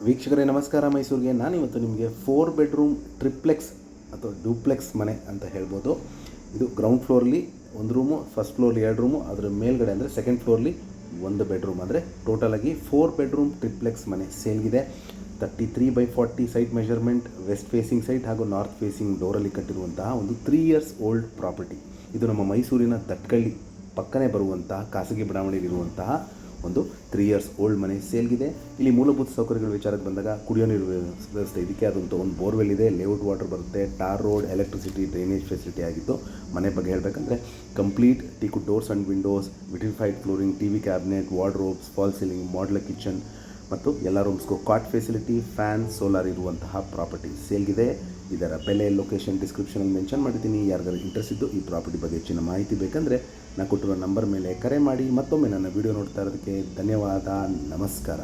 ವೀಕ್ಷಕರೇ ನಮಸ್ಕಾರ. ಮೈಸೂರಿಗೆ ನಾನಿವತ್ತು ನಿಮಗೆ 4 ಬೆಡ್ರೂಮ್ ಟ್ರಿಪ್ಲೆಕ್ಸ್ ಅಥವಾ ಡ್ಯೂಪ್ಲೆಕ್ಸ್ ಮನೆ ಅಂತ ಹೇಳ್ಬೋದು. ಇದು ಗ್ರೌಂಡ್ ಫ್ಲೋರ್ಲಿ ಒಂದು ರೂಮು, ಫಸ್ಟ್ ಫ್ಲೋರ್ಲಿ 2 ರೂಮು, ಅದರ ಮೇಲ್ಗಡೆ ಅಂದರೆ ಸೆಕೆಂಡ್ ಫ್ಲೋರ್ಲಿ 1 ಬೆಡ್ರೂಮ್, ಅಂದರೆ ಟೋಟಲಾಗಿ 4 ಬೆಡ್ರೂಮ್ ಟ್ರಿಪ್ಲೆಕ್ಸ್ ಮನೆ ಸೇಲ್ಗಿದೆ. 33/40 site measurement, west facing site ಹಾಗೂ ನಾರ್ತ್ ಫೇಸಿಂಗ್ ಡೋರಲ್ಲಿ ಕಟ್ಟಿರುವಂತಹ ಒಂದು 3 ಇಯರ್ಸ್ ಓಲ್ಡ್ ಪ್ರಾಪರ್ಟಿ. ಇದು ನಮ್ಮ ಮೈಸೂರಿನ ದಟ್ಕಳ್ಳಿ ಪಕ್ಕನೇ ಬರುವಂತಹ ಖಾಸಗಿ ಬಡಾವಣೆಯಲ್ಲಿರುವಂತಹ ಒಂದು 3 ಇಯರ್ಸ್ ಓಲ್ಡ್ ಮನೆ ಸೇಲ್ಗಿದೆ. ಇಲ್ಲಿ ಮೂಲಭೂತ ಸೌಕರ್ಯಗಳ ವಿಚಾರಕ್ಕೆ ಬಂದಾಗ ಕುಡಿಯೋ ನೀರು ವ್ಯವಸ್ಥೆ, ಇದಕ್ಕೆ ಆದಂಥ ಒಂದು ಬೋರ್ವೆಲ್ ಇದೆ, ಲೇಔಟ್ ವಾಟರ್ ಬರುತ್ತೆ, tar road, electricity, drainage facility ಆಗಿದ್ದು. ಮನೆ ಬಗ್ಗೆ ಹೇಳಬೇಕಂದ್ರೆ complete teakwood doors and windows, vitrified flooring, TV cabinet, wardrobes, false ceiling, modular kitchen ಮತ್ತು ಎಲ್ಲ ರೂಮ್ಸ್ಗೂ ಕಾಟ್ ಫೆಸಿಲಿಟಿ, ಫ್ಯಾನ್, ಸೋಲಾರ್ ಇರುವಂತಹ ಪ್ರಾಪರ್ಟಿ ಸೇಲ್ಗಿದೆ. ಇದರ ಬೆಲೆ, ಲೊಕೇಶನ್ ಡಿಸ್ಕ್ರಿಪ್ಷನಲ್ಲಿ ಮೆನ್ಷನ್ ಮಾಡಿದ್ದೀನಿ. ಯಾರಿಗಾರು ಇಂಟ್ರೆಸ್ಟ್ ಇದ್ದು ಈ ಪ್ರಾಪರ್ಟಿ ಬಗ್ಗೆ ಹೆಚ್ಚಿನ ಮಾಹಿತಿ ಬೇಕಂದರೆ ನಾನು ಕೊಟ್ಟಿರೋ ನಂಬರ್ ಮೇಲೆ ಕರೆ ಮಾಡಿ. ಮತ್ತೊಮ್ಮೆ ನನ್ನ ವಿಡಿಯೋ ನೋಡ್ತಾ ಇರೋದಕ್ಕೆ ಧನ್ಯವಾದ. ನಮಸ್ಕಾರ.